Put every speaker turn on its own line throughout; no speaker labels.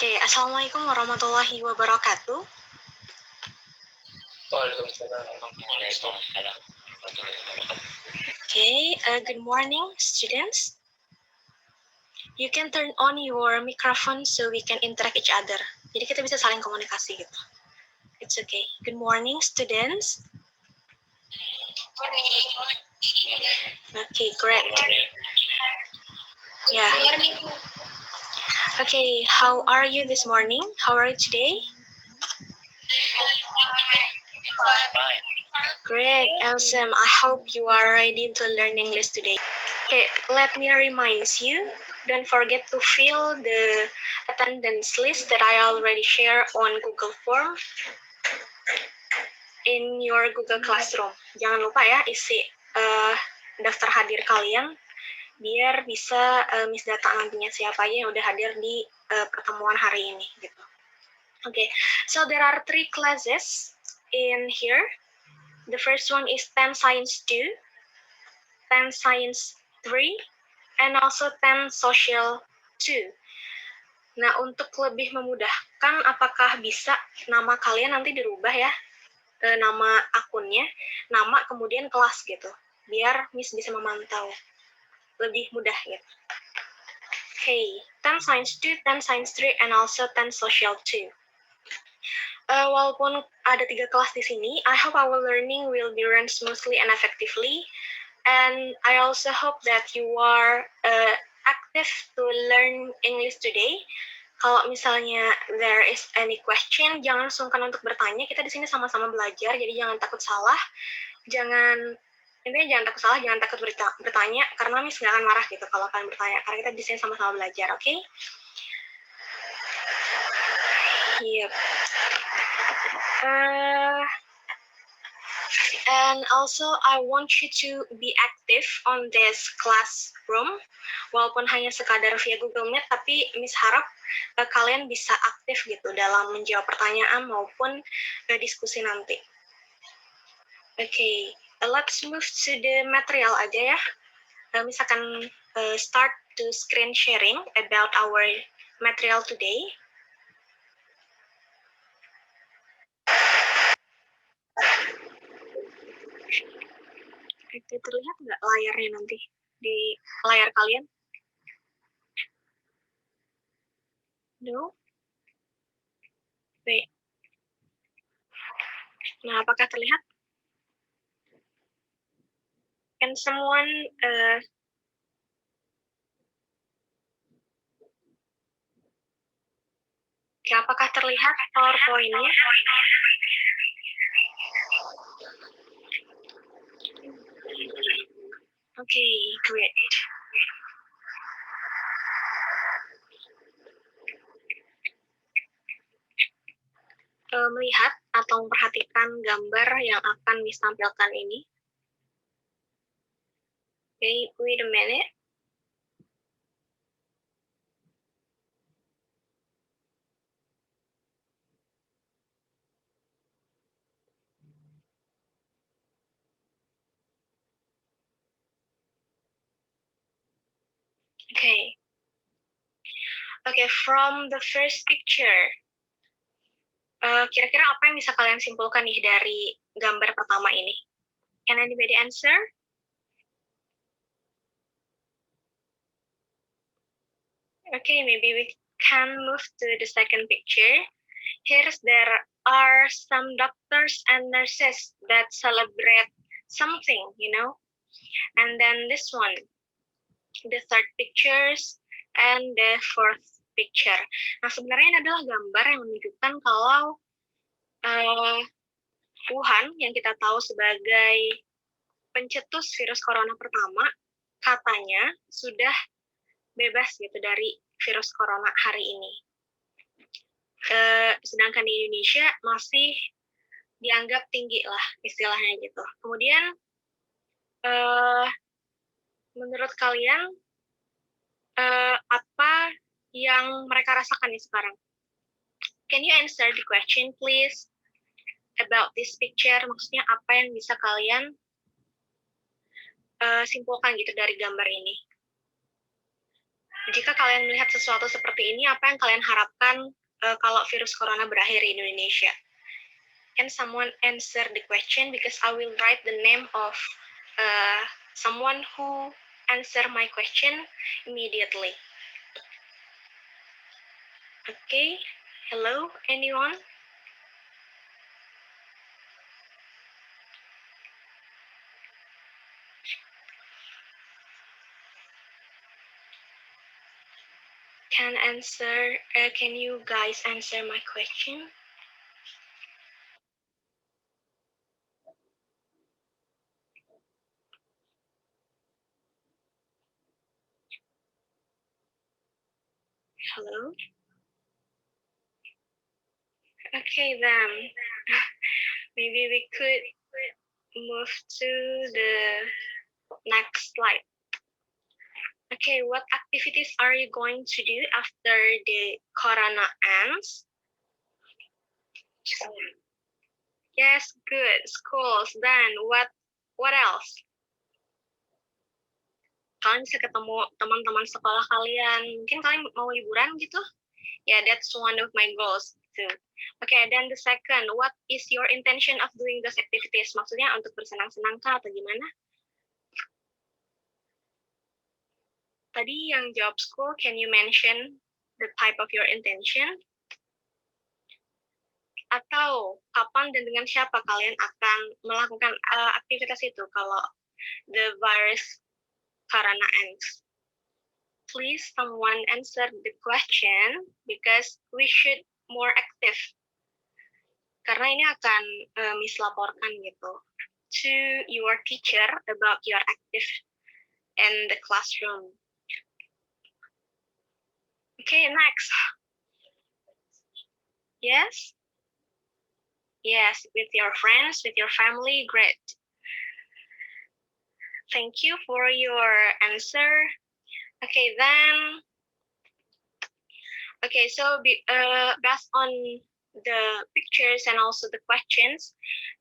Oke, Assalamualaikum warahmatullahi wabarakatuh.
Waalaikumsalam warahmatullahi wabarakatuh.
Okay, good morning, students. You can turn on your microphone so we can interact each other. Jadi kita bisa saling komunikasi gitu. It's okay. Good morning, students. Okay, great. Yeah. Okay, how are you this morning? How are you today? Great, awesome. I hope you are ready to learn English today. Okay, let me remind you, don't forget to fill the attendance list that I already share on Google Form in your Google Classroom. Jangan lupa ya, isi daftar hadir kalian, biar bisa Miss Data nantinya siapa aja yang udah hadir di pertemuan hari ini. Gitu. Okay, so there are 3 classes in here. The first one is 10 Science 2, 10 Science 3, and also 10 Social 2. Nah, untuk lebih memudahkan, apakah bisa nama kalian nanti dirubah ya, nama akunnya, nama kemudian kelas gitu, biar Miss bisa memantau. Lebih mudah gitu. Okay, 10 Science 2, 10 Science 3, and also 10 Social 2. Walaupun ada 3 kelas di sini, I hope our learning will be run smoothly and effectively. And I also hope that you are active to learn English today. Kalau misalnya there is any question, jangan sungkan untuk bertanya. Kita di sini sama-sama belajar, jadi jangan takut salah. Intinya jangan takut salah, jangan takut bertanya, karena Miss nggak akan marah gitu kalau kalian bertanya, karena kita di sini sama-sama belajar, oke? Yep. And also, I want you to be active on this classroom. Walaupun hanya sekadar via Google Meet, tapi Miss harap kalian bisa aktif gitu dalam menjawab pertanyaan maupun diskusi nanti. Okay, let's move to the material aja ya. Miss akan start to screen sharing about our material today. Itu terlihat nggak layarnya nanti di layar kalian? No? Wait. Nah, apakah terlihat? Can someone apakah terlihat PowerPoint-nya? Okay, great. Melihat atau memperhatikan gambar yang akan Miss tampilkan ini. Okay, wait a minute. Okay, from the first picture, kira-kira apa yang bisa kalian simpulkan nih dari gambar pertama ini? Can anybody answer? Okay, maybe we can move to the second picture. There are some doctors and nurses that celebrate something, you know. And then this one, the third pictures, and the fourth picture. Nah, sebenarnya ini adalah gambar yang menunjukkan kalau Wuhan yang kita tahu sebagai pencetus virus corona pertama, katanya sudah bebas gitu dari virus corona hari ini. Sedangkan di Indonesia masih dianggap tinggi lah istilahnya gitu. Kemudian menurut kalian apa yang mereka rasakan nih sekarang? Can you answer the question please about this picture? Maksudnya apa yang bisa kalian simpulkan gitu dari gambar ini? Jika kalian melihat sesuatu seperti ini, apa yang kalian harapkan kalau virus corona berakhir di Indonesia? Can someone answer the question? Because I will write the name of someone who answer my question immediately. Okay, hello, anyone? Can you guys answer my question? Hello? Okay, then maybe we could move to the next slide. Okay, what activities are you going to do after the corona ends? Yes, good. Schools. Then what else? Kalian bisa ketemu teman-teman sekolah kalian. Mungkin kalian mau liburan gitu? Yeah, that's one of my goals too. Okay, then the second, what is your intention of doing those activities? Maksudnya untuk bersenang-senang kah atau gimana? Tadi yang jawab school, can you mention the type of your intention? Atau kapan dan dengan siapa kalian akan melakukan aktivitas itu kalau the virus corona ends? Please someone answer the question because we should more active. Karena ini akan Miss laporkan gitu to your teacher about your active in the classroom. Okay, next. Yes? Yes, with your friends, with your family, great. Thank you for your answer. Okay, then. Okay, so based on the pictures and also the questions,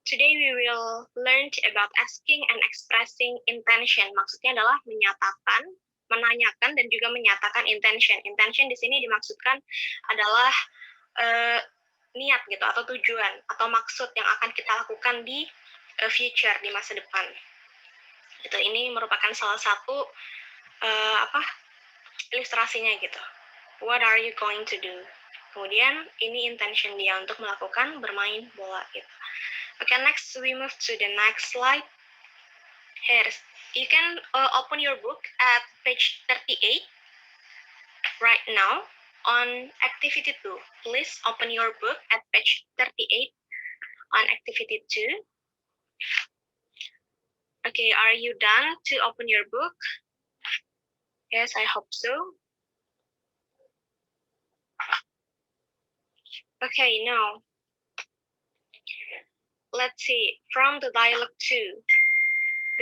today we will learn about asking and expressing intention. Maksudnya adalah menyatakan, menanyakan, dan juga menyatakan intention. Intention di sini dimaksudkan adalah niat gitu, atau tujuan, atau maksud yang akan kita lakukan di future, di masa depan. Gitu, ini merupakan salah satu ilustrasinya gitu. What are you going to do? Kemudian ini intention dia untuk melakukan bermain bola gitu. Okay, next we move to the next slide. Here, you can open your book at page 38 right now on activity 2. Please open your book at page 38 on activity 2. Okay, are you done to open your book? Yes, I hope so. Okay, now, let's see, from the dialogue 2.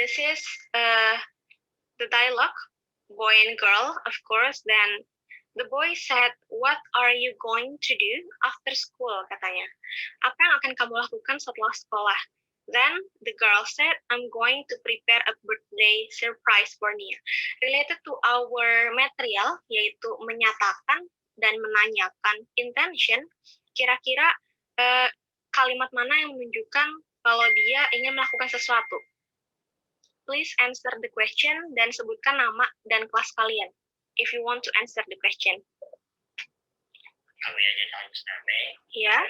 This is the dialogue, boy and girl, of course. Then the boy said, what are you going to do after school, katanya. Apa yang akan kamu lakukan setelah sekolah? Then the girl said, I'm going to prepare a birthday surprise for Nia. Related to our material, yaitu menyatakan dan menanyakan intention, kira-kira kalimat mana yang menunjukkan kalau dia ingin melakukan sesuatu? Please answer the question dan sebutkan nama dan kelas kalian if you want to answer the question.
Kami aja harus name.
Ya.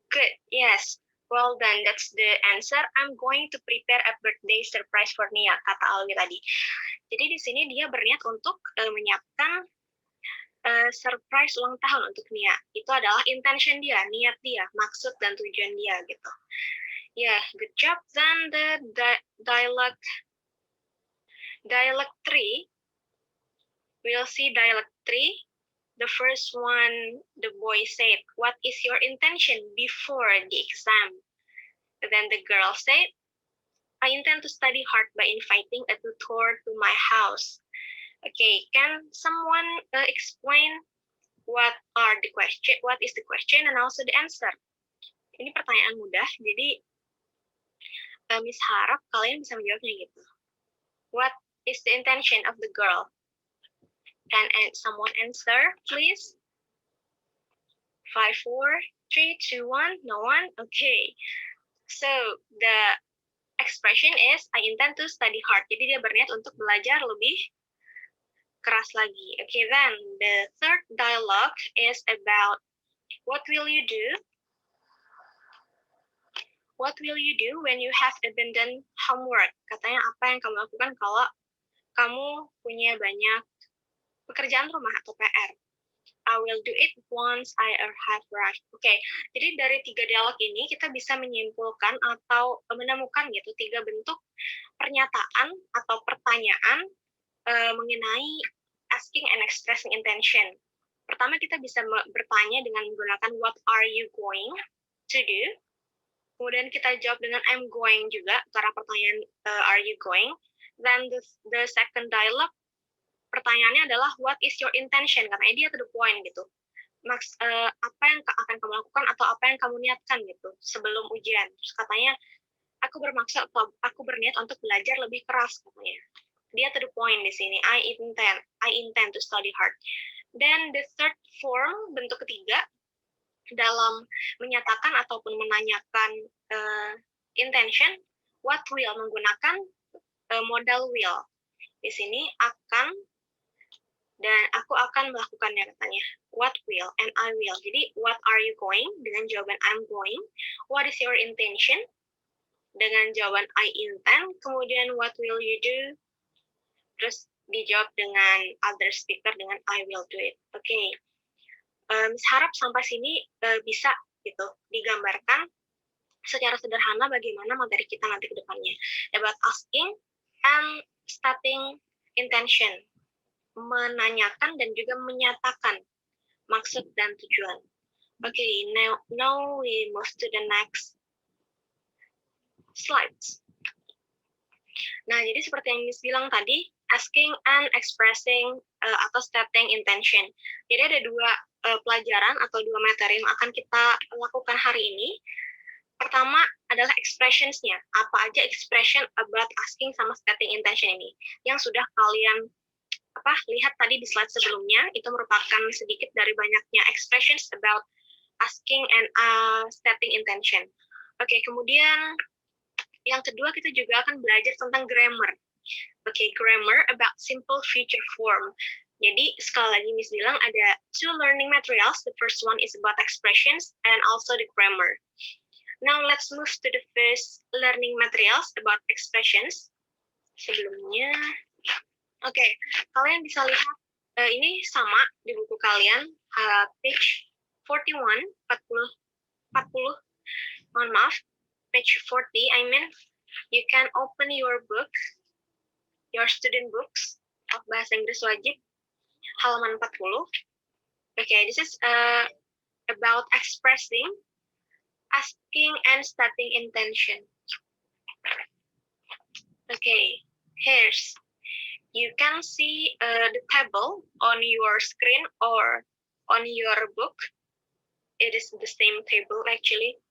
Good, yes. Well done, that's the answer. I'm going to prepare a birthday surprise for Nia, kata Alwi tadi. Jadi di sini dia berniat untuk menyiapkan surprise ulang tahun untuk Nia. Itu adalah intention dia, niat dia, maksud dan tujuan dia gitu. Yeah, good job. Then the dialogue 3. We'll see dialogue 3. The first one, the boy said, what is your intention before the exam? Then the girl said, I intend to study hard by inviting a tutor to my house. Okay, can someone explain what is the question and also the answer? Ini pertanyaan mudah, jadi Miss harap kalian bisa menjawabnya gitu. What is the intention of the girl? Can someone answer, please? 5, 4, 3, 2, 1. No one? Okay. So, the expression is, I intend to study hard. Jadi dia berniat untuk belajar lebih keras lagi. Okay, then the third dialogue is about, what will you do? What will you do when you have abandoned homework? Katanya apa yang kamu lakukan kalau kamu punya banyak pekerjaan rumah atau PR. I will do it once I have arrived. Oke, jadi dari 3 dialog ini kita bisa menyimpulkan atau menemukan gitu 3 bentuk pernyataan atau pertanyaan mengenai asking and expressing intention. Pertama kita bisa bertanya dengan menggunakan what are you going to do? Kemudian kita jawab dengan I'm going juga karena pertanyaan are you going? Then the second dialogue pertanyaannya adalah what is your intention, karena dia to the point gitu. Apa yang akan kamu lakukan atau apa yang kamu niatkan gitu sebelum ujian. Terus katanya aku bermaksud atau aku berniat untuk belajar lebih keras katanya. Dia to the point di sini. I intend to study hard. Then the third form, bentuk ketiga dalam menyatakan ataupun menanyakan intention, what will menggunakan modal will. Di sini akan dan aku akan melakukannya katanya. What will and I will. Jadi what are you going dengan jawaban I'm going. What is your intention dengan jawaban I intend. Kemudian what will you do? Terus dijawab dengan other speaker dengan I will do it. Oke. Harap sampai sini bisa gitu digambarkan secara sederhana bagaimana materi kita nanti ke depannya. About asking and stating intention. Menanyakan dan juga menyatakan maksud dan tujuan. Okay, now we move to the next slides. Nah, jadi seperti yang Miss bilang tadi, asking and expressing atau stating intention. Jadi ada 2 pelajaran atau 2 materi yang akan kita lakukan hari ini. Pertama adalah expressions-nya. Apa aja expression about asking sama stating intention ini yang sudah kalian lihat tadi di slide sebelumnya, itu merupakan sedikit dari banyaknya expressions about asking and stating intention. Oke, kemudian yang kedua kita juga akan belajar tentang grammar. Oke, grammar about simple future form. Jadi sekali lagi Miss bilang ada 2 learning materials. The first one is about expressions and also the grammar. Now let's move to the first learning materials about expressions. Sebelumnya Oke, kalian bisa lihat ini sama di buku kalian, page 41, 40, mohon maaf, page 40, I mean, you can open your book, your student books of Bahasa Inggris Wajib, halaman 40. Okay, this is about expressing, asking, and stating intention. Okay, here's you can see the table on your screen or on your book. It is the same table actually.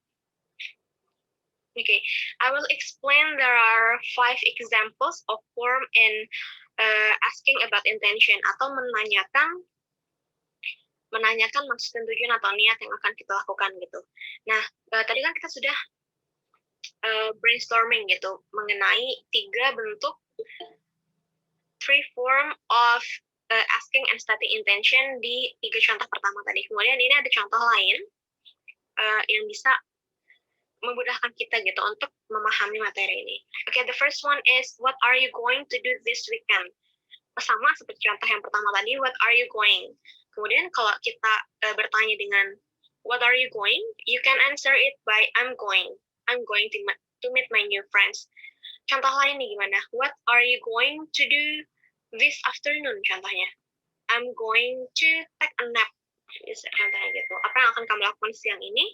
Okay, I will explain. There are 5 examples of form in asking about intention atau menanyakan maksud dan tujuan atau niat yang akan kita lakukan gitu. Nah, tadi kan kita sudah brainstorming gitu mengenai 3 bentuk 3 form of asking and stating intention di 3 contoh pertama tadi. Kemudian ini ada contoh lain yang bisa memudahkan kita gitu untuk memahami materi ini. Okay, the first one is what are you going to do this weekend? Sama seperti contoh yang pertama tadi, what are you going? Kemudian kalau kita bertanya dengan what are you going? You can answer it by I'm going. I'm going to meet my new friends. Contoh lain nih gimana? What are you going to do this afternoon? Contohnya, I'm going to take a nap. Contohnya gitu. Apa yang akan kamu lakukan siang ini?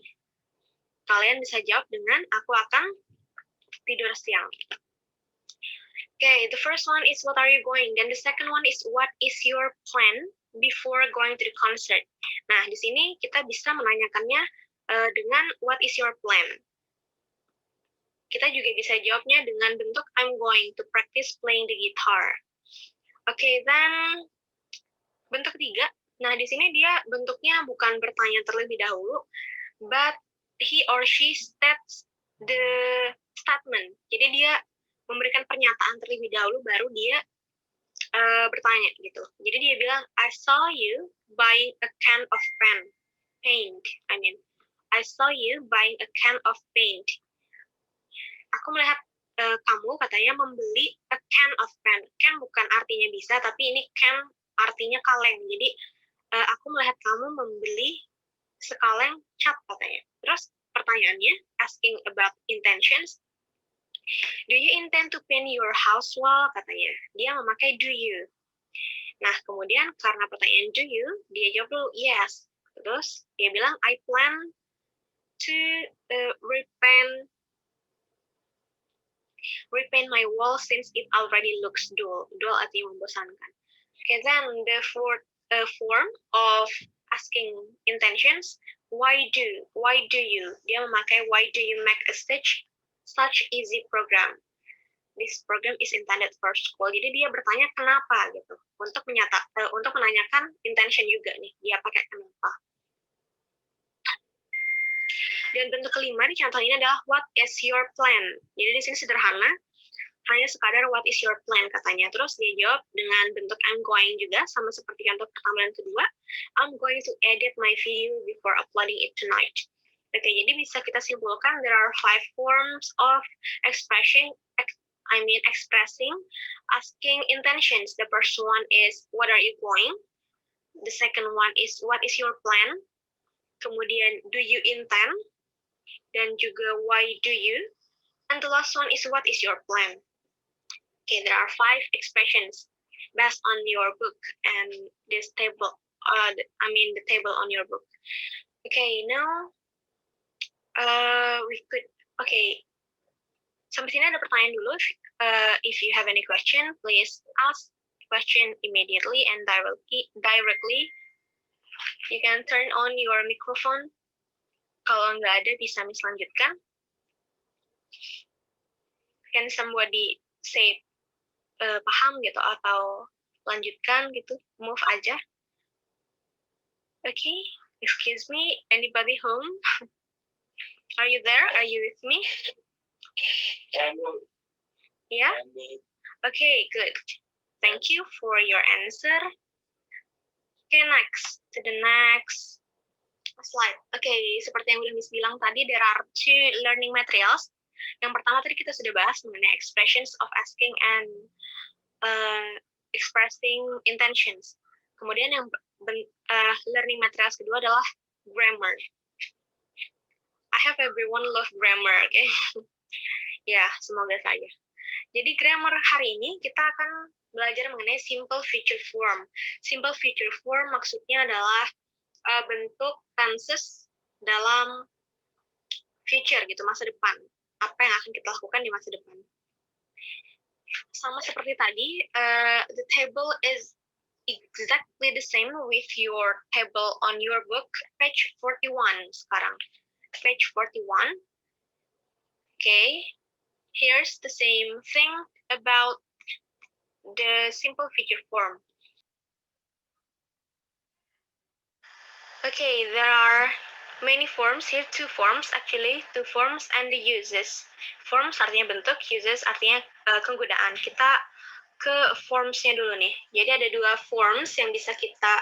Kalian bisa jawab dengan aku akan tidur siang. Okay, the first one is what are you going? Then the second one is what is your plan before going to the concert? Nah, di sini kita bisa menanyakannya dengan what is your plan? Kita juga bisa jawabnya dengan bentuk I'm going to practice playing the guitar. Oke, then bentuk ketiga. Nah, di sini dia bentuknya bukan bertanya terlebih dahulu, but he or she states the statement. Jadi dia memberikan pernyataan terlebih dahulu, baru dia bertanya gitu. Jadi dia bilang, I saw you buying a can of paint. I saw you buying a can of paint. Aku melihat kamu katanya membeli a can of paint. Can bukan artinya bisa, tapi ini can artinya kaleng. Jadi aku melihat kamu membeli sekaleng cat katanya. Terus pertanyaannya, asking about intentions. Do you intend to paint your house wall? Katanya. Dia memakai do you. Nah, kemudian karena pertanyaan do you, dia jawab dulu yes. Terus dia bilang, I plan to repaint my wall since it already looks dull. Dull artinya membosankan. Okay, then the fourth form of asking intentions, why do you? Dia memakai why do you make a such easy program? This program is intended for school. Jadi dia bertanya kenapa gitu. Untuk menanyakan intention juga nih. Dia pakai kenapa. Dan bentuk kelima di contoh ini adalah what is your plan? Jadi di sini sederhana, hanya sekadar what is your plan katanya. Terus dia jawab dengan bentuk I'm going juga, sama seperti contoh pertama dan kedua. I'm going to edit my video before uploading it tonight. Oke, jadi bisa kita simpulkan there are 5 forms of expressing asking intentions. The first one is what are you going? The second one is what is your plan? Kemudian do you intend? Dan juga why do you? And the last one is what is your plan? Okay, there are 5 expressions based on your book and this table. The table on your book. Okay, now sampai sini ada pertanyaan dulu. If you have any question, please ask question immediately and directly. You can turn on your microphone. Kalau nggak ada, bisa lanjutkan. Can somebody say paham gitu atau lanjutkan gitu, move aja. Okay, excuse me, anybody home? Are you there? Are you with me? Yeah? Okay, good. Thank you for your answer. Okay, next. To the next slide. Okay, seperti yang udah Miss bilang tadi, there are 2 learning materials. Yang pertama tadi kita sudah bahas mengenai expressions of asking and expressing intentions. Kemudian yang learning materials kedua adalah grammar. I hope everyone love grammar, okay? Ya, semoga saja. Jadi grammar hari ini kita akan belajar mengenai simple future form. Simple future form maksudnya adalah bentuk tenses dalam future gitu, masa depan. Apa yang akan kita lakukan di masa depan. Sama seperti tadi, the table is exactly the same with your table on your book, page 41 sekarang. Page 41. Okay. Here's the same thing about the simple future form. Okay, there are many forms here, 2 forms actually, 2 forms and the uses. Forms artinya bentuk, uses artinya kegunaan. Kita ke forms-nya dulu nih. Jadi ada 2 forms yang bisa kita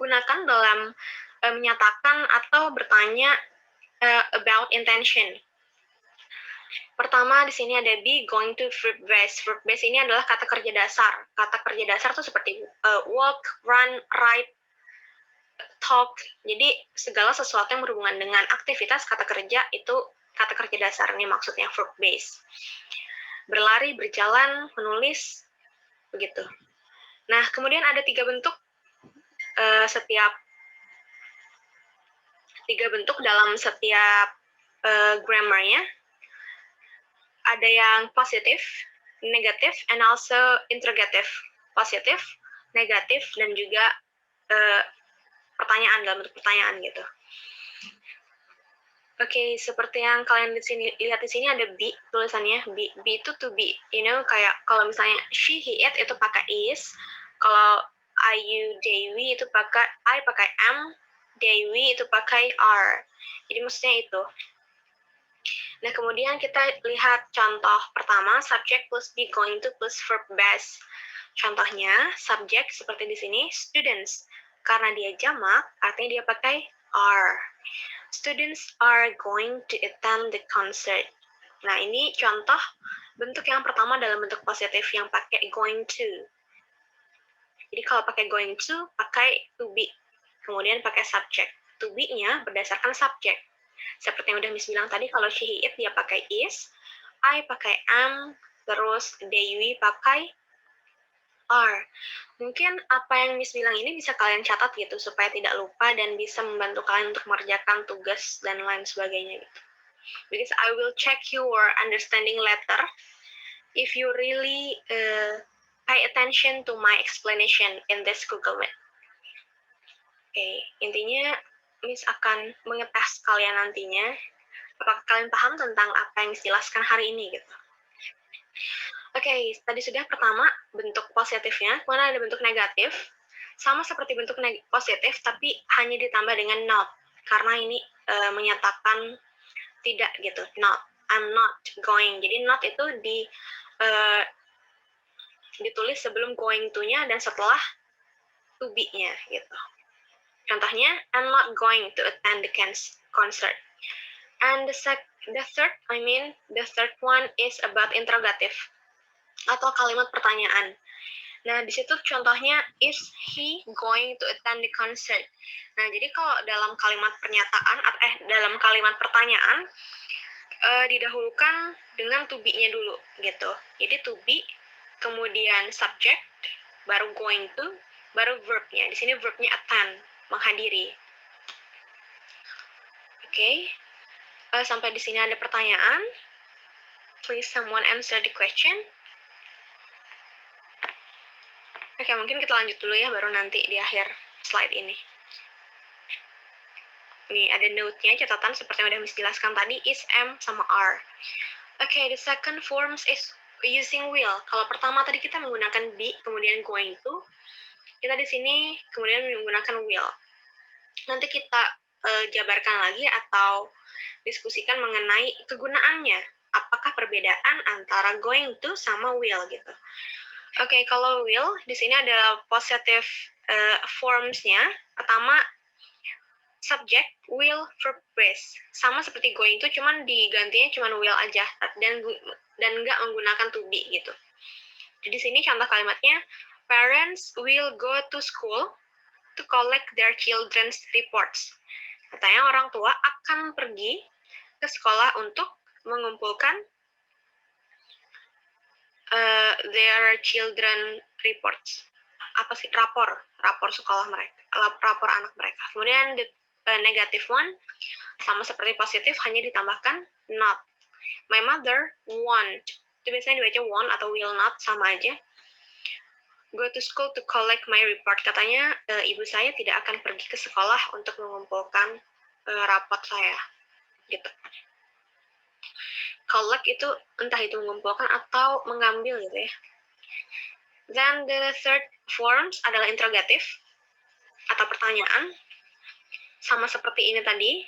gunakan dalam menyatakan atau bertanya about intention. Pertama di sini ada be, going to, verb base. Verb base ini adalah kata kerja dasar. Kata kerja dasar itu seperti walk, run, write, talk. Jadi segala sesuatu yang berhubungan dengan aktivitas kata kerja itu kata kerja dasar. Ini maksudnya verb base. Berlari, berjalan, menulis, begitu. Nah, kemudian ada 3 bentuk dalam setiap grammarnya. Ada yang positif, negatif, and also interrogative. Positif, negatif, dan juga pertanyaan dalam bentuk pertanyaan gitu. Oke, seperti yang kalian lihat di sini ada be tulisannya. Be itu to be. Kayak kalau misalnya she, he, it itu pakai is. Kalau I, you, they, we itu pakai I pakai am, they, we itu pakai are. Jadi maksudnya itu. Nah, kemudian kita lihat contoh pertama, subject plus be, going to plus verb base. Contohnya, subject seperti di sini, students. Karena dia jamak, artinya dia pakai are. Students are going to attend the concert. Nah, ini contoh bentuk yang pertama dalam bentuk positif yang pakai going to. Jadi kalau pakai going to, pakai to be. Kemudian pakai subject. To be-nya berdasarkan subject. Seperti yang udah Miss bilang tadi, kalau she, he, it dia pakai is, I pakai am, terus they, we pakai are. Mungkin apa yang Miss bilang ini bisa kalian catat gitu, supaya tidak lupa dan bisa membantu kalian untuk mengerjakan tugas dan lain sebagainya gitu. Because I will check your understanding later if you really pay attention to my explanation in this Google Meet. Oke, intinya Miss akan mengetes kalian nantinya, apakah kalian paham tentang apa yang dijelaskan hari ini gitu. Oke, tadi sudah pertama bentuk positifnya, kemudian ada bentuk negatif, sama seperti bentuk positif tapi hanya ditambah dengan not, karena ini menyatakan tidak gitu, not, I'm not going. Jadi not itu ditulis sebelum going to-nya dan setelah to be-nya gitu. Contohnya, I'm not going to attend the concert. And the third one is about interrogative atau kalimat pertanyaan. Nah, di situ contohnya, is he going to attend the concert? Nah, jadi kalau dalam kalimat pernyataan, dalam kalimat pertanyaan, didahulukan dengan to be-nya dulu, gitu. Jadi to be, kemudian subject, baru going to, baru verb-nya. Di sini verb-nya attend, menghadiri. Oke. Sampai di sini ada pertanyaan. Please someone answer the question. Oke, mungkin kita lanjut dulu ya, baru nanti di akhir slide ini. Ini ada note-nya, catatan seperti yang udah Miss jelaskan tadi, is, am, sama are. Oke, the second forms is using will. Kalau pertama tadi kita menggunakan be, kemudian going to. Kita di sini kemudian menggunakan will. Nanti kita jabarkan lagi atau diskusikan mengenai kegunaannya. Apakah perbedaan antara going to sama will gitu. Oke, kalau will, di sini ada positive forms-nya. Pertama, subject, will, verb base. Sama seperti going to, cuman digantinya cuman will aja. Dan nggak menggunakan to be gitu. Jadi sini contoh kalimatnya, parents will go to school to collect their children's reports. Katanya orang tua akan pergi ke sekolah untuk mengumpulkan their children reports. Apa sih? Rapor sekolah mereka, rapor anak mereka. Kemudian the negative one, sama seperti positif, hanya ditambahkan not. My mother won't. Itu biasanya dibaca won't atau will not, sama aja. Go to school to collect my report. Katanya ibu saya tidak akan pergi ke sekolah untuk mengumpulkan rapot saya. Gitu. Collect itu entah itu mengumpulkan atau mengambil gitu ya. Then the third forms adalah interrogative atau pertanyaan. Sama seperti ini tadi.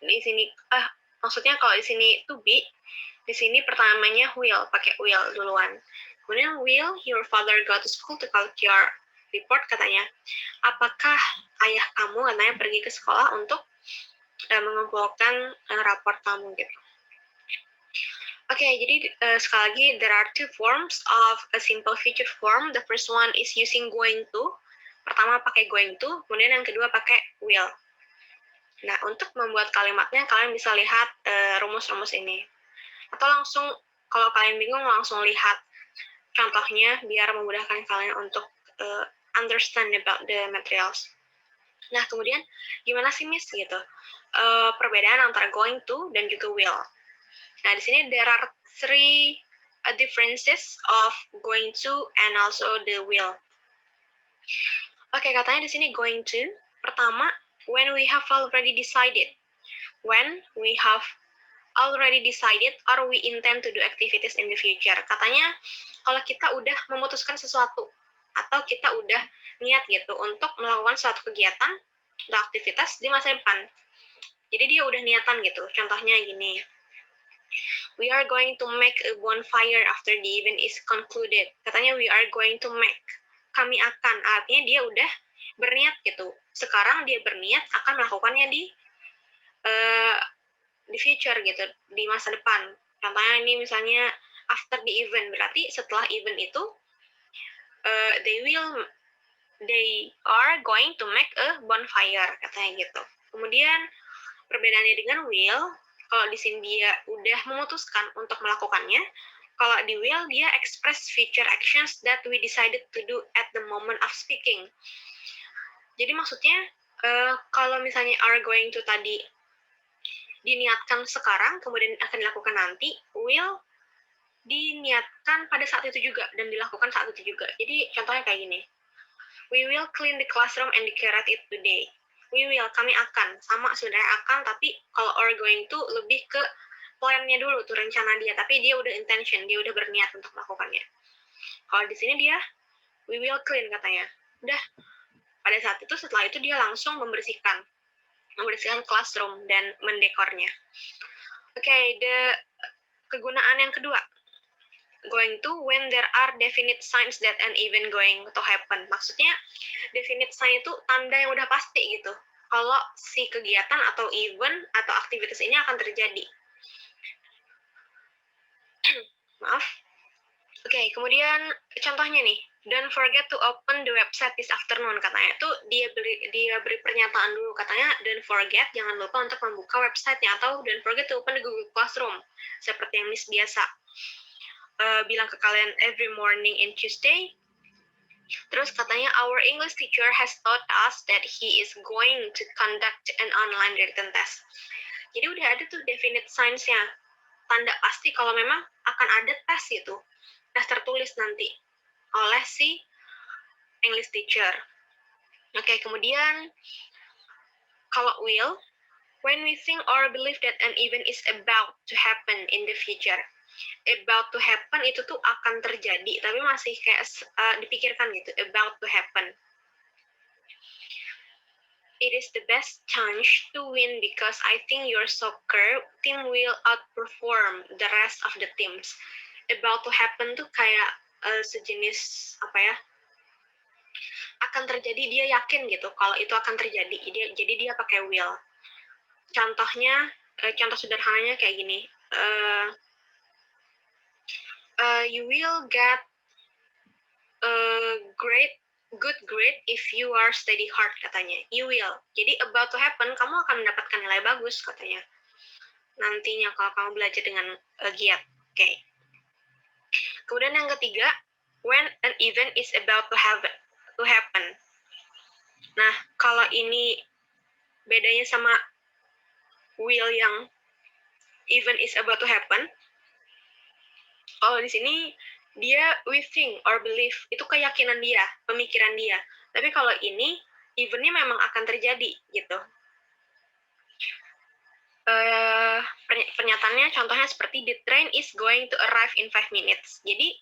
Di sini maksudnya kalau di sini to be, di sini pertamanya will, pakai will duluan. Kemudian will your father go to school to collect your report, katanya. Apakah ayah kamu katanya pergi ke sekolah untuk mengumpulkan raport kamu gitu. Oke, jadi sekali lagi, there are two forms of a simple future form. The first one is using going to. Pertama pakai going to, kemudian yang kedua pakai will. Nah, untuk membuat kalimatnya, kalian bisa lihat rumus-rumus ini. Atau langsung, kalau kalian bingung, langsung lihat contohnya, biar memudahkan kalian untuk understand about the materials. Nah, kemudian, gimana sih, Miss? Gitu. Perbedaan antara going to dan juga will. Nah, di sini there are three differences of going to and also the will. Oke, katanya di sini going to. Pertama, when we have already decided. when we have already decided or we intend to do activities in the future. Katanya kalau kita udah memutuskan sesuatu atau kita udah niat gitu untuk melakukan suatu kegiatan atau aktivitas di masa depan. Jadi dia udah niatan gitu. Contohnya gini. We are going to make a bonfire after the event is concluded. Katanya we are going to make. Kami akan. Artinya dia udah berniat gitu. Sekarang dia berniat akan melakukannya di future gitu, di masa depan. Contohnya ini misalnya after the event, berarti setelah event itu they are going to make a bonfire, katanya gitu. Kemudian perbedaannya dengan will, kalau di sini dia udah memutuskan untuk melakukannya, kalau di will dia express future actions that we decided to do at the moment of speaking. Jadi maksudnya kalau misalnya are going to tadi diniatkan sekarang, kemudian akan dilakukan nanti, will diniatkan pada saat itu juga, dan dilakukan saat itu juga. Jadi contohnya kayak gini, we will clean the classroom and decorate it today. We will, kami akan, sama sebenarnya akan, tapi kalau are going to lebih ke plan-nya dulu, tuh rencana dia, tapi dia udah intention, dia udah berniat untuk melakukannya. Kalau di sini dia, we will clean katanya. Udah, pada saat itu, setelah itu dia langsung membersihkan classroom dan mendekornya. Oke, kegunaan yang kedua. Going to when there are definite signs that an event going to happen. Maksudnya, definite sign itu tanda yang udah pasti gitu. Kalau si kegiatan atau event atau aktivitas ini akan terjadi. Maaf. Oke, kemudian contohnya nih. Don't forget to open the website this afternoon, katanya. Itu dia beri pernyataan dulu, katanya don't forget, jangan lupa untuk membuka websitenya, atau don't forget to open the Google Classroom, seperti yang Miss biasa bilang ke kalian every morning and Tuesday. Terus katanya our English teacher has taught us that he is going to conduct an online written test. Jadi udah ada tuh definite signs-nya, tanda pasti kalau memang akan ada tes gitu, tes tertulis nanti oleh si English teacher. Oke, kemudian kalau will, when we think or believe that an event is about to happen in the future. About to happen itu tuh akan terjadi, tapi masih kayak dipikirkan gitu, about to happen. It is the best chance to win because I think your soccer team will outperform the rest of the teams. About to happen tuh kayak sejenis apa ya, akan terjadi, dia yakin gitu kalau itu akan terjadi, jadi dia pakai will. Contohnya, contoh sederhananya kayak gini, you will get a good grade if you are study hard, katanya. You will, jadi about to happen, kamu akan mendapatkan nilai bagus, katanya, nantinya kalau kamu belajar dengan giat. Oke. Kemudian yang ketiga, when an event is about to happen. Nah, kalau ini bedanya sama will yang event is about to happen. Kalau di sini dia we think or believe, itu keyakinan dia, pemikiran dia. Tapi kalau ini eventnya memang akan terjadi gitu. Pernyataannya contohnya seperti the train is going to arrive in 5 minutes. Jadi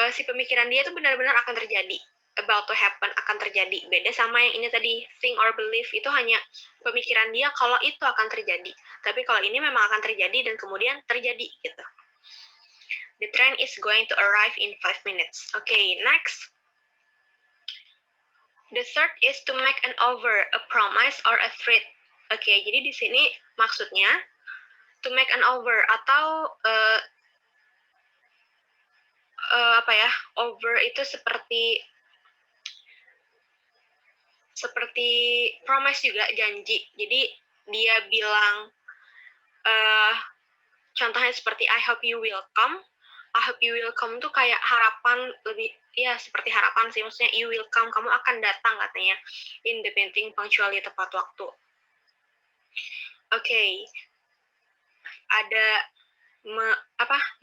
si pemikiran dia itu benar-benar akan terjadi, about to happen, akan terjadi. Beda sama yang ini tadi, think or believe, itu hanya pemikiran dia kalau itu akan terjadi. Tapi kalau ini memang akan terjadi dan kemudian terjadi gitu. The train is going to arrive in 5 minutes. Okay, next. The third is to make an offer, a promise, or a threat. Okay, jadi di sini maksudnya to make an offer atau apa ya? Offer itu seperti promise juga, janji. Jadi dia bilang contohnya seperti I hope you will come. I hope you will come tuh kayak harapan, lebih ya seperti harapan sih, maksudnya you will come, kamu akan datang, katanya, in the meeting punctually, tepat waktu. Okay. Ada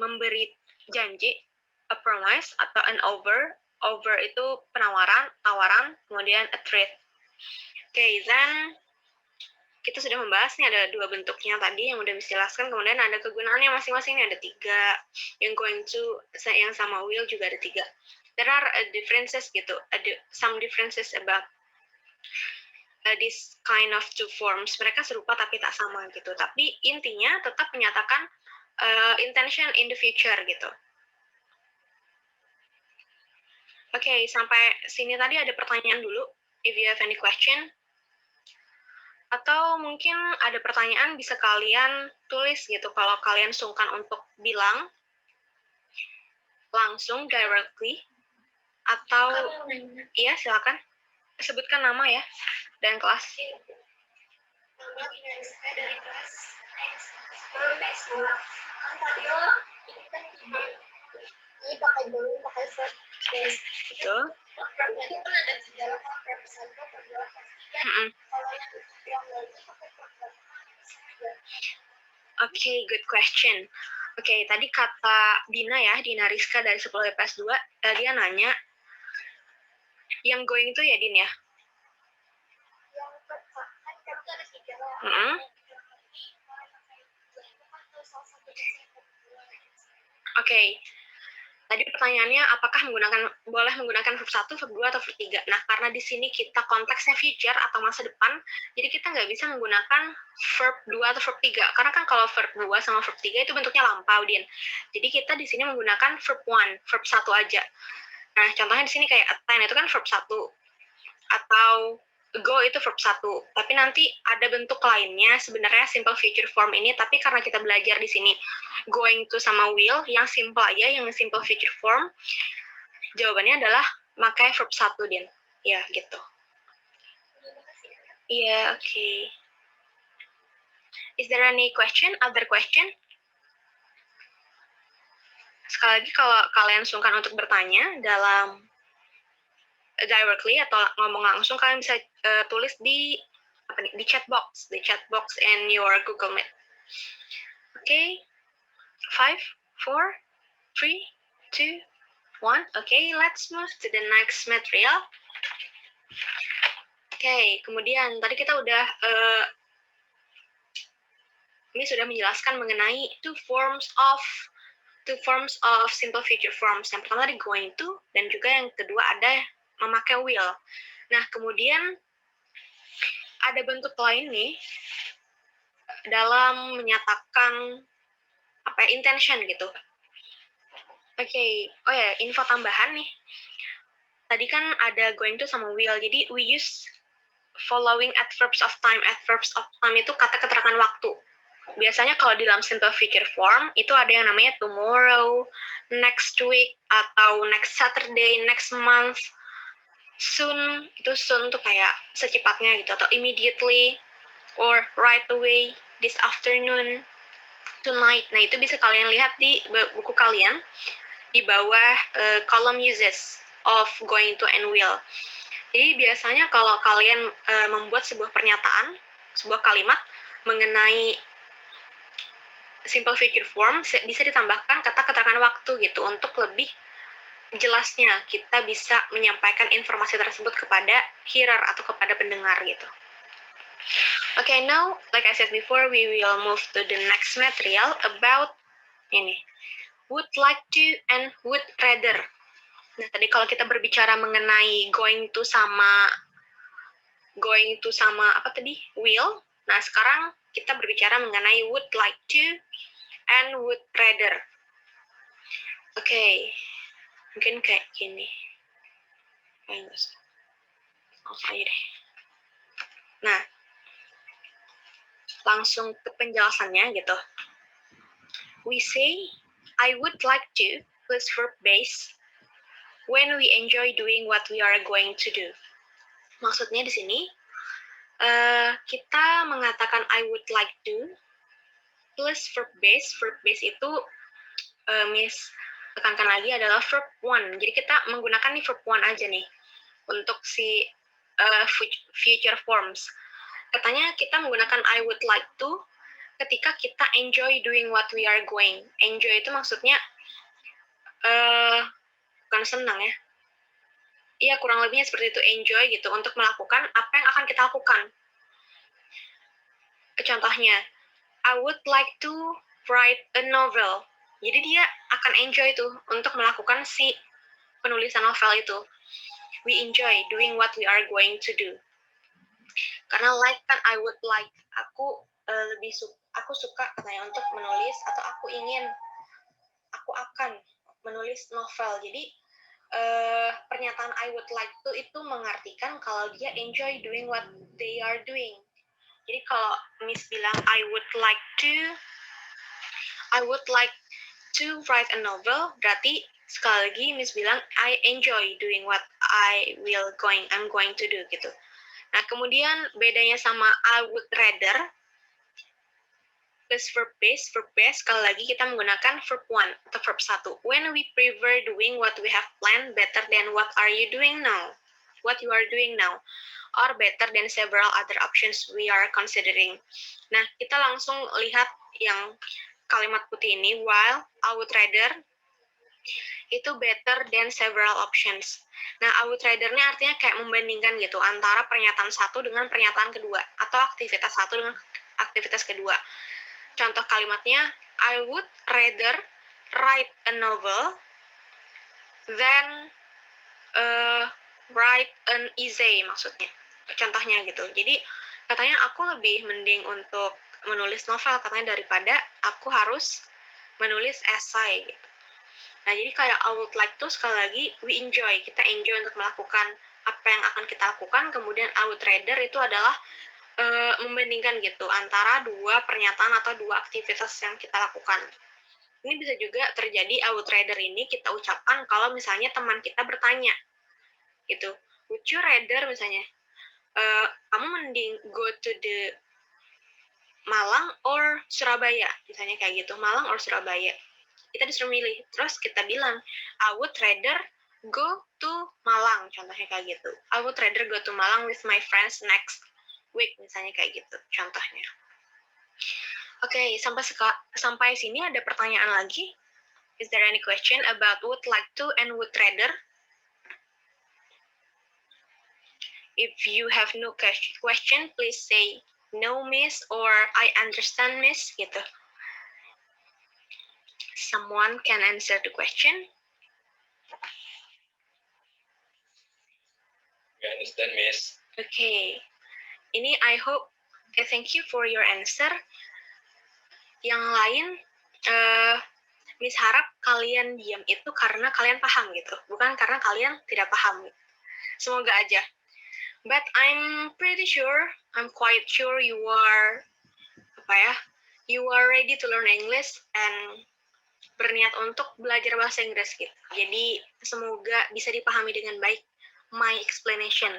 memberi janji, a promise atau an offer. Offer itu penawaran, tawaran, kemudian a threat. Okay, then kita sudah membahas nih ada 2 bentuknya tadi yang udah dijelaskan, kemudian ada kegunaannya masing-masing nih ada 3, yang going to yang sama will juga ada 3. There are differences gitu, ada some differences about this kind of two forms. Mereka serupa tapi tak sama gitu. Tapi intinya tetap menyatakan intention in the future gitu. Oke, sampai sini tadi ada pertanyaan dulu. If you have any question. Atau mungkin ada pertanyaan bisa kalian tulis gitu. Kalau kalian sungkan untuk bilang langsung directly. Atau, iya silakan. Sebutkan nama ya dan kelas. Dari kelas ini pakai dulu, pakai set. Betul. Oke, good question. Oke, tadi kata Dina ya, Dina Rizka dari 10 IPS 2, dia nanya, yang going itu ya, Din ya? Oke. Tadi pertanyaannya apakah boleh menggunakan verb 1, verb 2, atau verb 3. Nah, karena di sini kita konteksnya future atau masa depan, jadi kita nggak bisa menggunakan verb 2 atau verb 3. Karena kan kalau verb 2 sama verb 3 itu bentuknya lampau, Din. Jadi kita di sini menggunakan verb 1, verb 1 aja. Nah, contohnya di sini kayak attend itu kan verb 1. Atau go itu verb 1. Tapi nanti ada bentuk lainnya sebenarnya simple future form ini, tapi karena kita belajar di sini going to sama will yang simple aja, yang simple future form, jawabannya adalah pakai verb 1, Din. Ya, gitu. Iya, oke. Is there any question? Other question? Sekali lagi kalau kalian sungkan untuk bertanya dalam directly atau ngomong langsung, kalian bisa tulis di chat box in your Google Meet. Okay, 5, 4, 3, 2, 1. Okay, let's move to the next material. Okay, kemudian tadi kita udah ini sudah menjelaskan mengenai two forms of simple future forms. Yang pertama tadi going to, dan juga yang kedua ada memakai will. Nah, kemudian ada bentuk lain nih dalam menyatakan intention gitu. Oke, oh ya, info tambahan nih. Tadi kan ada going to sama will, jadi we use following adverbs of time. Adverbs of time itu kata keterangan waktu. Biasanya kalau di dalam simple future form itu ada yang namanya tomorrow, next week, atau next Saturday, next month, soon. Itu soon tuh kayak secepatnya gitu, atau immediately, or right away, this afternoon, tonight. Nah, itu bisa kalian lihat di buku kalian di bawah column uses of going to and will. Jadi biasanya kalau kalian membuat sebuah pernyataan, sebuah kalimat mengenai simple future form, bisa ditambahkan kata keterangan waktu gitu untuk lebih jelasnya kita bisa menyampaikan informasi tersebut kepada hearer atau kepada pendengar gitu. Okay, now, like I said before, we will move to the next material about ini, would like to and would rather. Nah, tadi kalau kita berbicara mengenai going to sama apa tadi? Will. Nah, sekarang kita berbicara mengenai would like to and would rather. Oke. Mungkin kayak gini. Off aja deh. Nah, langsung ke penjelasannya gitu. We say, I would like to plus verb base when we enjoy doing what we are going to do. Maksudnya di sini, kita mengatakan I would like to plus verb base. Verb base itu, tekankan lagi adalah verb 1. Jadi kita menggunakan nih verb 1 aja nih untuk si future forms. Katanya kita menggunakan I would like to ketika kita enjoy doing what we are going. Enjoy itu maksudnya bukan senang ya. Iya, kurang lebihnya seperti itu, enjoy gitu, untuk melakukan apa yang akan kita lakukan. contohnya, I would like to write a novel. Jadi dia akan enjoy tuh untuk melakukan si penulisan novel itu. We enjoy doing what we are going to do. Karena like kan I would like, aku aku suka katanya untuk menulis, atau aku akan menulis novel. Jadi pernyataan I would like to itu mengartikan kalau dia enjoy doing what they are doing. Jadi kalau Miss bilang I would like to write a novel, berarti sekali lagi Miss bilang I enjoy doing what I'm going to do gitu. Nah, kemudian bedanya sama I would rather plus verb base sekali lagi kita menggunakan verb 1 atau verb 1. When we prefer doing what we have planned better than what you are doing now, or better than several other options we are considering. Nah, kita langsung lihat yang kalimat putih ini, while I would rather itu better than several options. Nah, I would rather-nya artinya kayak membandingkan gitu antara pernyataan satu dengan pernyataan kedua, atau aktivitas satu dengan aktivitas kedua. Contoh kalimatnya, I would rather write a novel than write an essay, maksudnya. Contohnya gitu. Jadi, katanya aku lebih mending untuk menulis novel, katanya, daripada aku harus menulis esai gitu. Nah, jadi kayak I would like to, sekali lagi, kita enjoy untuk melakukan apa yang akan kita lakukan, kemudian I would rather itu adalah membandingkan gitu, antara dua pernyataan atau dua aktivitas yang kita lakukan. Ini bisa juga terjadi I would rather ini kita ucapkan kalau misalnya teman kita bertanya, gitu. Would you rather, misalnya, kamu mending go to the Malang or Surabaya, misalnya kayak gitu, Malang or Surabaya. Kita disuruh milih, terus kita bilang, I would rather go to Malang, contohnya kayak gitu. I would rather go to Malang with my friends next week, misalnya kayak gitu, contohnya. Oke, sampai sini ada pertanyaan lagi? Is there any question about would like to and would rather? If you have no question, please say no, miss, or I understand, miss, gitu. Someone can answer the question.
I understand, miss.
Okay. Ini I hope, thank you for your answer. Yang lain, Miss harap kalian diam itu karena kalian paham gitu, bukan karena kalian tidak paham. Semoga aja. But I'm quite sure you are ready to learn English and berniat untuk belajar bahasa Inggris gitu. Jadi semoga bisa dipahami dengan baik my explanation,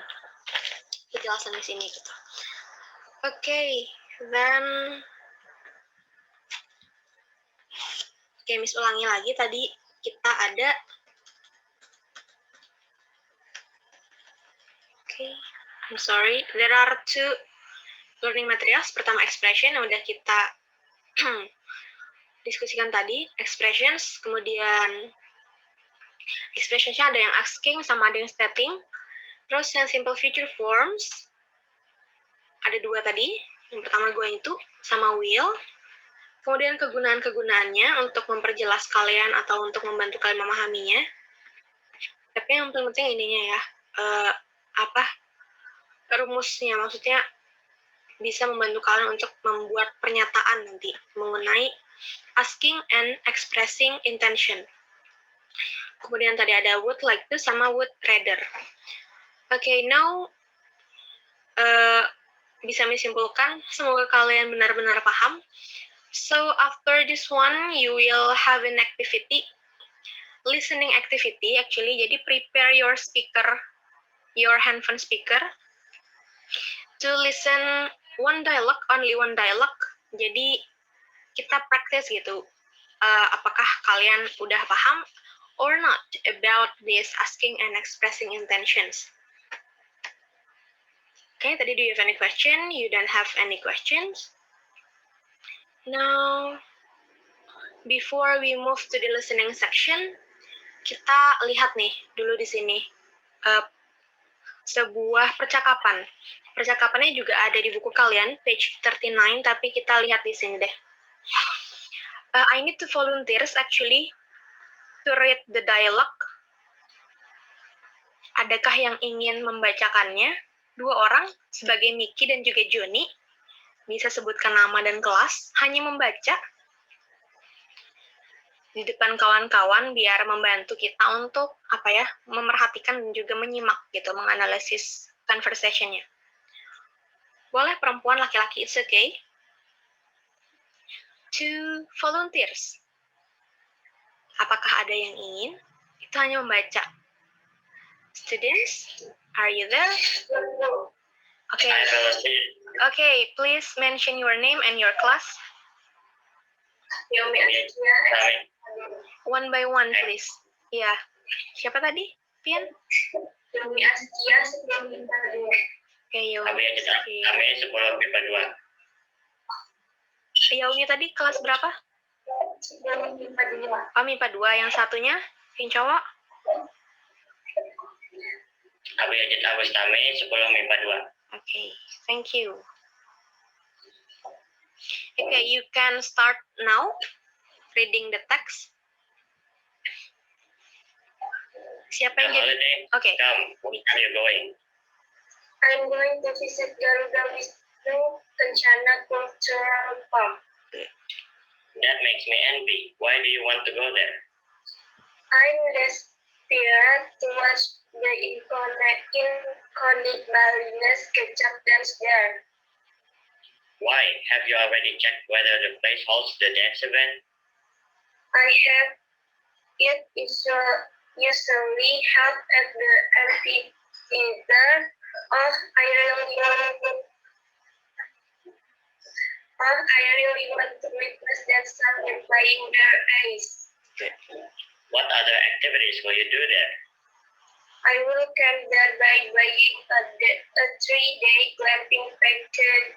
penjelasan di sini gitu. Okay, then Miss ulangi lagi, tadi kita ada I'm sorry, there are two learning materials. Pertama expression yang udah kita diskusikan tadi, expressions, kemudian expressionsnya ada yang asking sama ada yang stating. Terus yang simple future forms ada dua tadi, yang pertama going to sama will. Kemudian kegunaan-kegunaannya untuk memperjelas kalian atau untuk membantu kalian memahaminya. Tapi yang penting ininya ya, rumusnya, maksudnya bisa membantu kalian untuk membuat pernyataan nanti mengenai asking and expressing intention. Kemudian tadi ada would like to sama would rather. Okay, now bisa disimpulkan, semoga kalian benar-benar paham. So after this one, you will have an activity, listening activity actually. Jadi prepare your handphone speaker, to listen only one dialogue. Jadi kita praktis gitu. Apakah kalian udah paham or not about this asking and expressing intentions? Okay, tadi do you have any question? You don't have any questions? Now, before we move to the listening section, kita lihat nih dulu di sini sebuah percakapan. Percakapannya juga ada di buku kalian, page 39, tapi kita lihat di sini deh. I need to volunteers actually to read the dialogue. Adakah yang ingin membacakannya? 2 orang, sebagai Mickey dan juga Johnny. Bisa sebutkan nama dan kelas, hanya membaca di depan kawan-kawan biar membantu kita untuk memerhatikan dan juga menyimak gitu, menganalisis conversation-nya. Boleh perempuan, laki-laki, it's okay. 2 volunteers. Apakah ada yang ingin? Itu hanya membaca. Students, are you there? Okay. Okay, please mention your name and your class. One by one, please. Ya. Siapa tadi? Pian? Yomi Astia, Oke, Yomi.
Kami 10 MIPA 2.
Yomi tadi kelas berapa? Oh, MIPA 2. Yang satunya? Yang cowok?
Abi Ajit Abustami 10 MIPA 2.
Okay, thank you. Okay, you can start now reading the text. Siapa yang jadi? Okay.
Come, where are you going?
I'm going to visit Garuda Wisnu Kencana Cultural Park.
That makes me envy. Why do you want to go there?
I'm desperate to watch the iconic Balinese Kecap dance there.
Why? Have you already checked whether the place holds the dance event?
I have it usually held at the amphitheater. I really want to witness that sun playing their eyes.
What other activities will you do there?
I will camp there by buying a 3-day glamping package.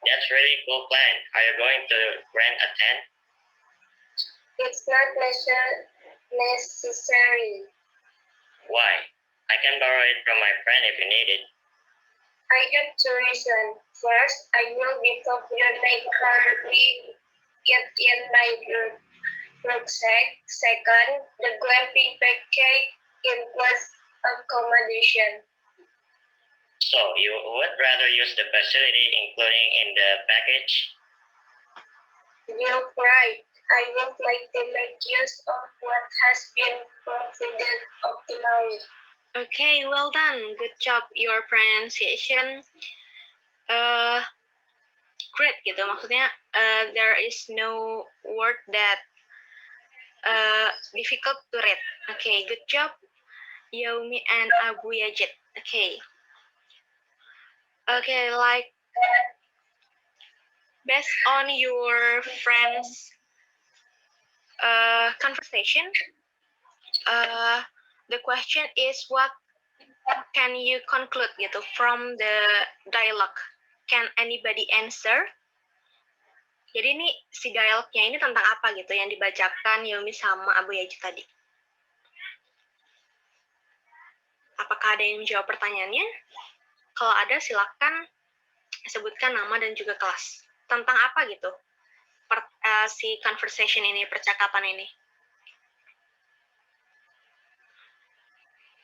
That's really cool plan. Are you going to rent a tent?
It's not necessary.
Why? I can borrow it from my friend if you need it.
I have 2 reasons. First, I will be complimentary kept in my rucksack. Second, the glamping package includes accommodation.
So, you would rather use the facility including in the package?
You're right. I would like to make use of what has been provided optimally.
Okay, well done. Good job. Your pronunciation great gitu. Maksudnya there is no word that difficult to read. Okay, good job, Yaumi and Abu Yazid. Okay. Okay, like based on your friends' conversation, the question is what can you conclude gitu from the dialogue? Can anybody answer? Jadi ini si dialognya ini tentang apa gitu yang dibacakan Yomi sama Abu Yazid tadi? Apakah ada yang menjawab pertanyaannya? Kalau ada silakan sebutkan nama dan juga kelas. Tentang apa gitu? Si conversation ini, percakapan ini.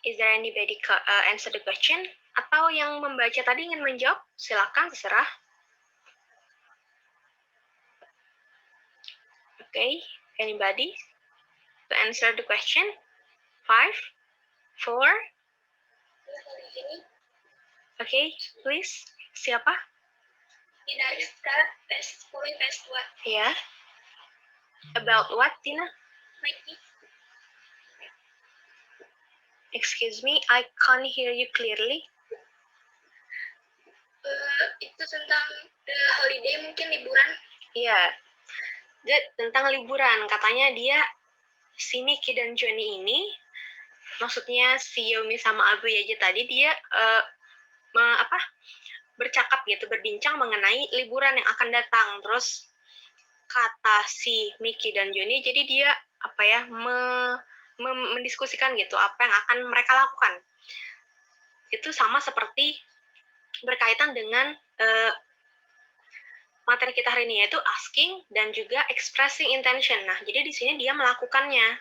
Is there anybody answer the question? Atau yang membaca tadi ingin menjawab? Silakan, terserah. Okay, anybody to answer the question? 5, 4. Okay, please. Siapa?
Tina Rizka, tes 10, tes 2.
Ya. About what, Tina?
Mikey.
Excuse me, I can't hear you clearly.
Itu tentang holiday, mungkin liburan.
Iya. Tentang liburan. Katanya dia, si Mickey dan Johnny ini, maksudnya si Yomi sama Abu Yazid tadi, dia bercakap gitu, berbincang mengenai liburan yang akan datang. Terus kata si Mickey dan Johnny, jadi dia mendiskusikan gitu apa yang akan mereka lakukan. Itu sama seperti berkaitan dengan materi kita hari ini, yaitu asking dan juga expressing intention. Nah, jadi di sini dia melakukannya.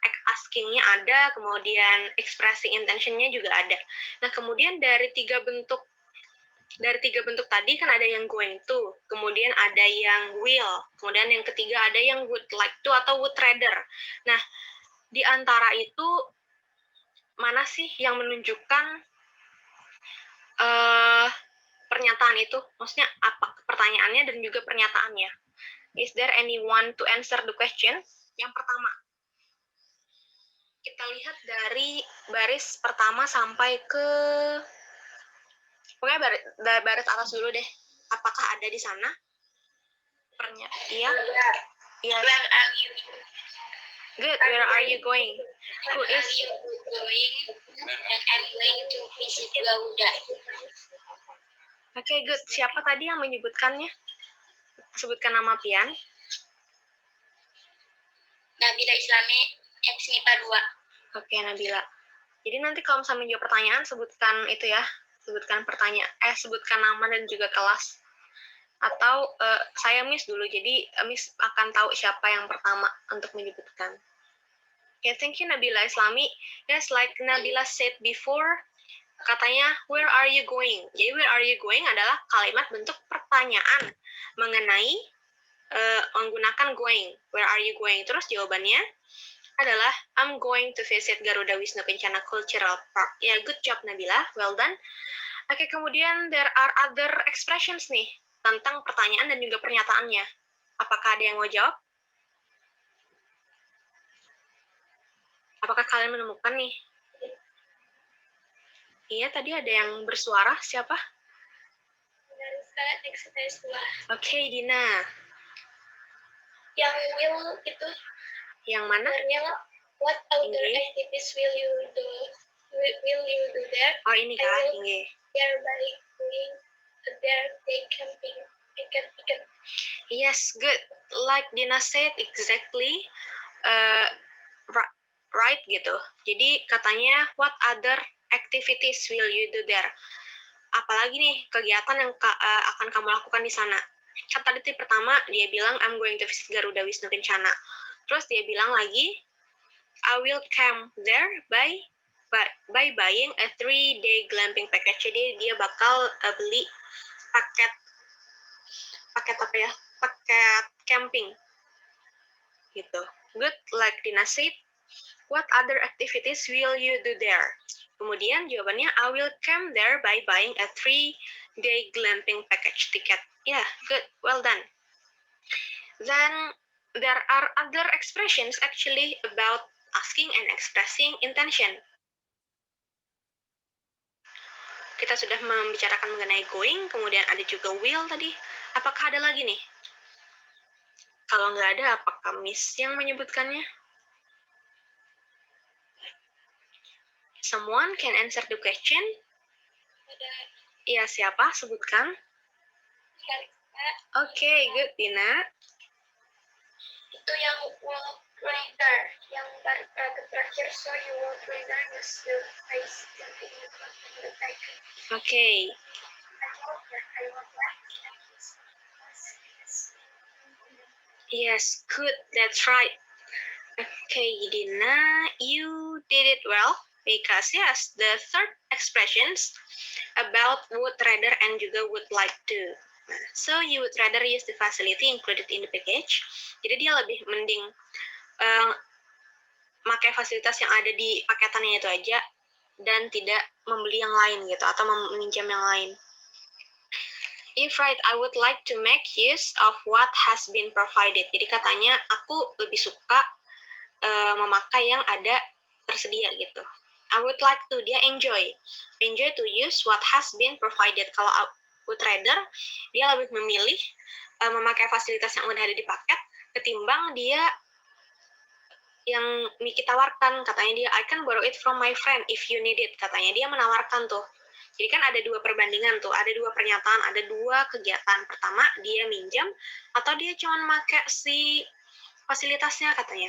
Asking-nya ada, kemudian expressing intention-nya juga ada. Nah, kemudian dari tiga bentuk tadi kan ada yang going to, kemudian ada yang will, kemudian yang ketiga ada yang would like to atau would rather. Nah, di antara itu mana sih yang menunjukkan pernyataan itu? Maksudnya apa pertanyaannya dan juga pernyataannya? Is there anyone to answer the question? Yang pertama, kita lihat dari baris pertama sampai ke pokoknya baris atas dulu deh. Apakah ada di sana? Iya. Yes.
Where are you?
Good. Where are you going? Who is
going? And I'm going to visit Garuda.
Okay, good. Siapa tadi yang menyebutkannya? Sebutkan nama Pian.
Nabila Islami, ex-MIPA 2.
Oke, Nabila. Jadi nanti kalau misalnya menjawab pertanyaan, sebutkan itu ya. Sebutkan sebutkan nama dan juga kelas. Atau saya miss dulu, jadi miss akan tahu siapa yang pertama untuk menyebutkan. Okay, thank you Nabila Islami. Yes, like Nabila said before, katanya where are you going? Jadi where are you going adalah kalimat bentuk pertanyaan mengenai menggunakan going. Where are you going? Terus jawabannya adalah I'm going to visit Garuda Wisnu Kencana Cultural Park. Ya, good job Nabila, well done. Oke, kemudian there are other expressions nih tentang pertanyaan dan juga pernyataannya. Apakah ada yang mau jawab? Apakah kalian menemukan nih? Iya, tadi ada yang bersuara. Siapa? Oke, Dina.
Yang will itu
Yang mana?
What outdoor activities will you do? Will you do there?
Oh, ini kah? Ini.
Thereby going there, they camping.
Yes, good. Like Dina said, exactly. Right gitu. Jadi katanya what other activities will you do there? Apalagi nih kegiatan yang akan kamu lakukan di sana? Kan tadi pertama dia bilang I'm going to visit Garuda Wisnu Kencana. Terus dia bilang lagi I will camp there by buying a 3-day glamping package. Jadi dia bakal beli paket apa ya? Paket camping. Gitu. Good, like Dina said. What other activities will you do there? Kemudian jawabannya, I will camp there by buying a 3-day glamping package ticket. Yeah, good, well done. Then there are other expressions actually about asking and expressing intention. Kita sudah membicarakan mengenai going, kemudian ada juga will tadi. Apakah ada lagi nih? Kalau nggak ada, apakah Miss yang menyebutkannya? Someone can answer the question? Iya, siapa? Sebutkan. Oke, good, Dina.
Itu yang world radar, yang terakhir, so you world radar use the face to the title.
Oke. Yes, good, that's right. Okay, Dina, you did it well. Because yes, the third expressions about would rather and juga would like to. So you would rather use the facility included in the package. Jadi dia lebih mending pakai fasilitas yang ada di paketannya itu aja dan tidak membeli yang lain gitu atau meminjam yang lain. If right, I would like to make use of what has been provided. Jadi katanya aku lebih suka memakai yang ada tersedia gitu. I would like to, dia enjoy to use what has been provided. Kalau I would rather, dia lebih memilih memakai fasilitas yang udah ada di paket ketimbang dia yang Miki tawarkan. Katanya dia, I can borrow it from my friend if you need it. Katanya dia menawarkan tuh. Jadi kan ada dua perbandingan tuh, ada dua pernyataan, ada dua kegiatan. Pertama, dia minjam atau dia cuma pakai si fasilitasnya katanya.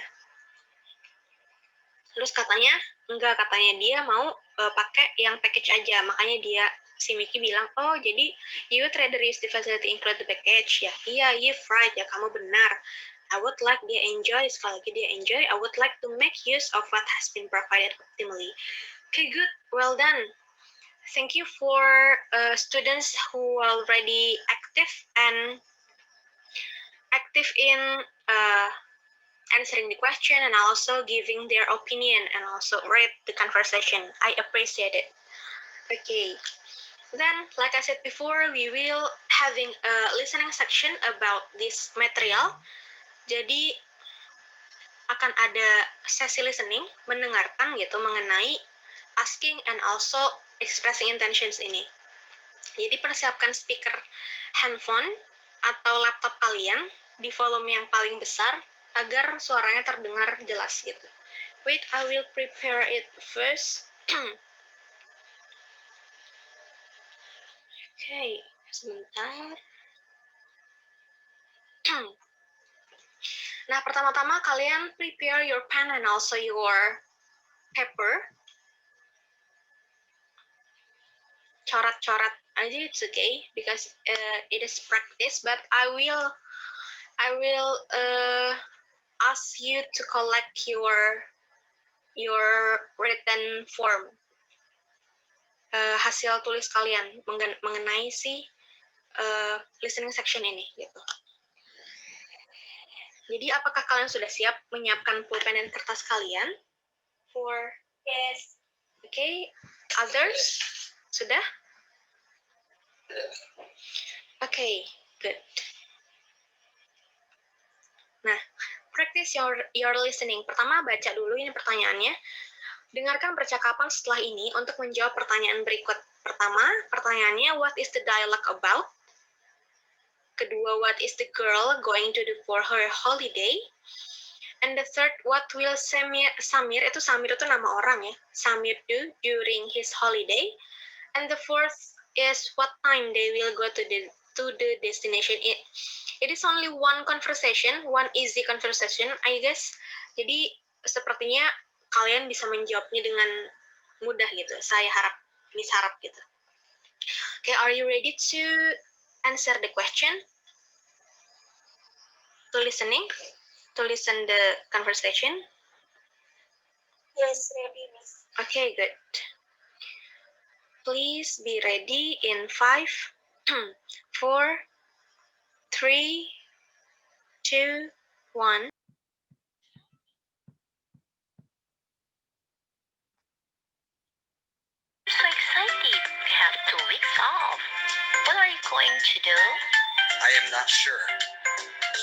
Terus katanya enggak, katanya dia mau pakai yang package aja, makanya si Mickey bilang, oh jadi you would rather use the facility include the package ya? Iya, you've right ya, kamu benar. I would like dia enjoy, sekali lagi dia enjoy, I would like to make use of what has been provided optimally. Okay, good, well done. Thank you for students who are already active in answering the question and also giving their opinion and also read the conversation. I appreciate it. Okay. Then, like I said before, we will having a listening section about this material. Jadi akan ada sesi listening, mendengarkan gitu mengenai asking and also expressing intentions ini. Jadi persiapkan speaker handphone atau laptop kalian di volume yang paling besar agar suaranya terdengar jelas gitu. Wait, I will prepare it first. Okay, sebentar. Nah, pertama-tama kalian prepare your pen and also your paper. Coret-coret aja, it's okay because it is practice, but I will ask you to collect your written form, hasil tulis kalian mengenai si listening section ini gitu. Jadi apakah kalian sudah siap menyiapkan pulpen dan kertas kalian?
Yes.
Okay, others sudah? Okay, good. Nah, practice your listening. Pertama baca dulu ini pertanyaannya. Dengarkan percakapan setelah ini untuk menjawab pertanyaan berikut. Pertama, pertanyaannya, what is the dialogue about? Kedua, what is the girl going to do for her holiday? And the third, what will Samir itu nama orang ya, Samir do during his holiday? And the fourth is what time they will go to the destination. It is only one conversation, one easy conversation, I guess. Jadi sepertinya kalian bisa menjawabnya dengan mudah gitu. Saya harap gitu. Okay, are you ready to answer the question? To listen the conversation?
Yes, ready, Miss.
Okay, good. Please be ready in 5, 4, 3, 2, 1.
So excited. We have 2 weeks off. What are you going to do?
I am not sure.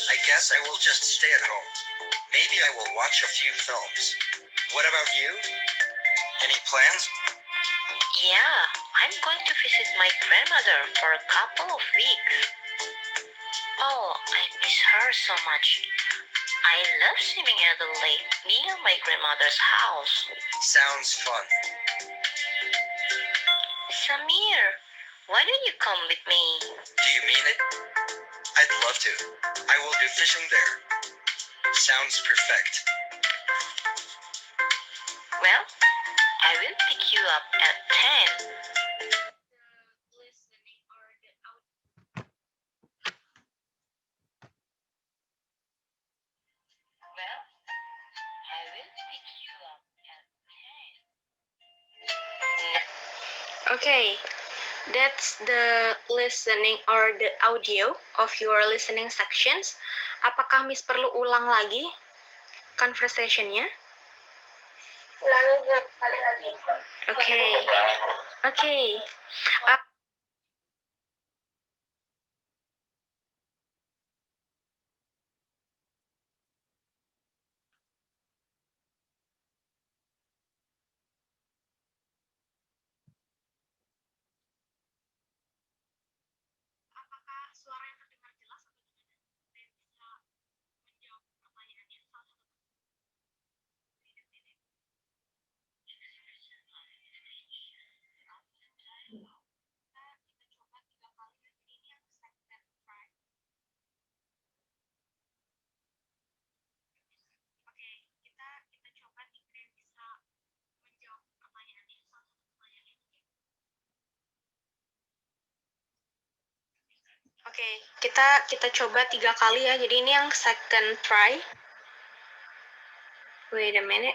I guess I will just stay at home. Maybe I will watch a few films. What about you? Any plans?
Yeah, I'm going to visit my grandmother for a couple of weeks. Oh, I miss her so much. I love swimming at the lake near my grandmother's house.
Sounds fun.
Samir, why don't you come with me?
Do you mean it? I'd love to. I will do fishing there. Sounds perfect.
Well, I will pick you up at 10. Well, I will pick you up at 10.
Okay, that's the listening or the audio of your listening sections. Apakah Miss perlu ulang lagi conversation-nya?
Ulangi sekali lagi.
Okay. Apakah suara yang terdengar jelas atau gimana? Saya bisa menjawab pertanyaannya salah satu. kita coba 3 kali ya. Jadi ini yang second try. Wait a minute.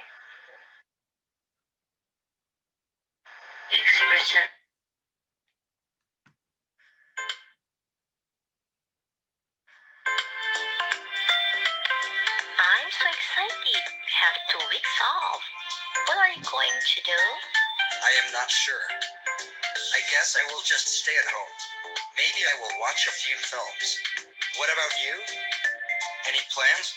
Expression. I'm so excited. We have 2 weeks off. What are you going to do?
I am not sure. I guess I will just stay at home. Maybe I will watch a few films. What about you? Any plans?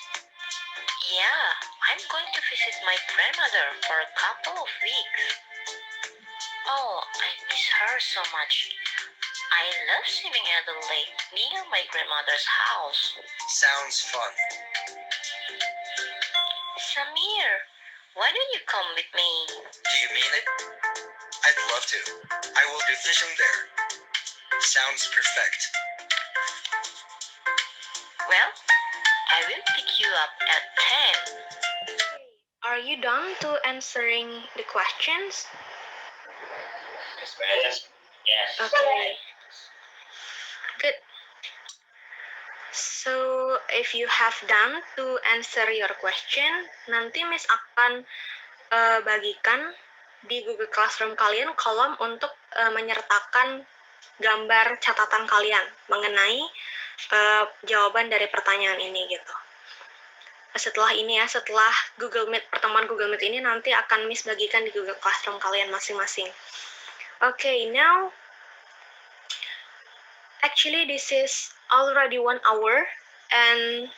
Yeah, I'm going to visit my grandmother for a couple of weeks. Oh, I miss her so much. I love swimming at the lake near my grandmother's house.
Sounds fun.
Samir, why don't you come with me?
Do you mean it? I'd love to. I will do fishing there. Sounds perfect.
Well, I will pick you up at 10.
Are you done to answering the questions?
Yes.
Okay. Good. So, if you have done to answer your question, nanti Miss akan bagikan di Google Classroom kalian kolom untuk menyertakan gambar catatan kalian mengenai jawaban dari pertanyaan ini gitu. Setelah ini ya, setelah pertemuan Google Meet ini nanti akan Miss bagikan di Google Classroom kalian masing-masing. Okay, now actually this is already 1 hour and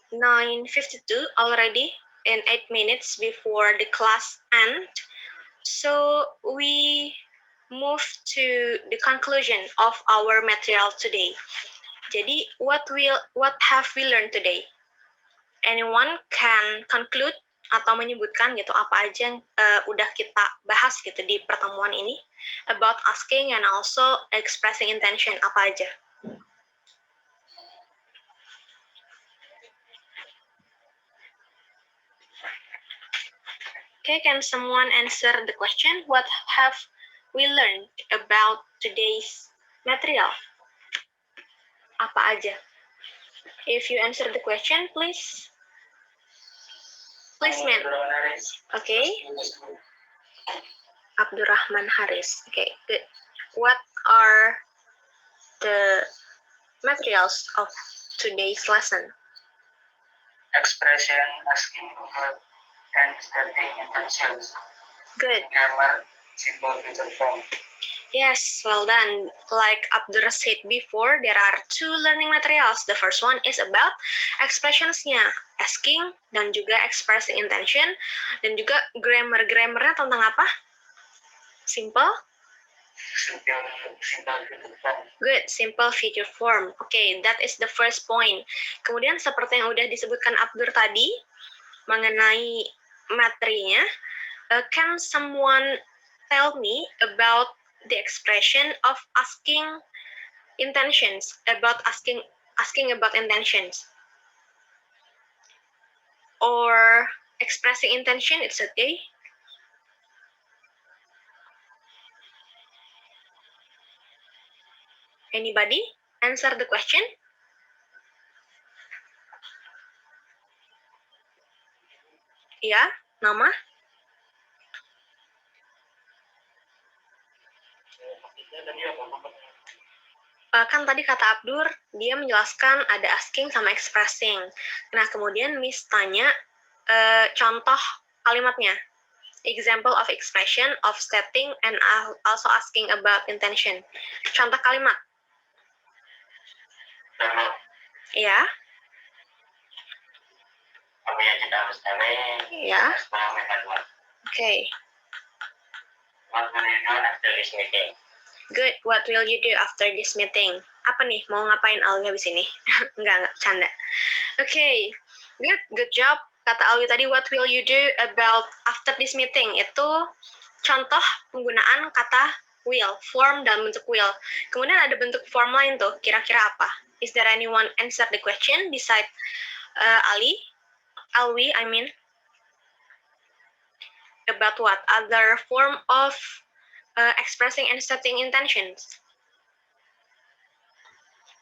9:52 already in 8 minutes before the class end. So we move to the conclusion of our material today. Jadi what have we learned today? Anyone can conclude atau menyebutkan gitu apa aja yang udah kita bahas gitu di pertemuan ini about asking and also expressing intention, apa aja? Okay, can someone answer the question? What have we learned about today's material? Apa aja? If you answer the question, please men. Okay. Abdurrahman Haris. Okay, good. What are the materials of today's lesson?
Expression, asking about, and stating intentions.
Good.
Grammar, simple future form.
Yes, well done. Like Abdur said before, there are 2 learning materials. The first one is about expressions-nya, asking, dan juga expressing intention, dan juga grammar-grammarnya tentang apa? Simple?
Simple future form.
Good, simple future form. Okay, that is the first point. Kemudian seperti yang udah disebutkan Abdur tadi, mengenai materinya, can someone tell me about the expression of asking intentions, about asking about intentions, or expressing intention? It's okay. Anybody answer the question? Ya, nama? Kan tadi kata Abdur, dia menjelaskan ada asking sama expressing. Nah, kemudian Miss tanya contoh kalimatnya. Example of expression of stating and also asking about intention. Contoh kalimat. Ya. Ya. Okay.
What will you do after this meeting?
Good. What will you do after this meeting? Apa nih? Mau ngapain Alwi habis ini? Enggak, canda. Okay. Good job. Kata Alwi tadi, what will you do about after this meeting? Itu contoh penggunaan kata will, form dalam bentuk will. Kemudian ada bentuk form lain tuh, kira-kira apa? Is there anyone answer the question beside Alwi, I mean? About what? Other form of expressing and stating intentions?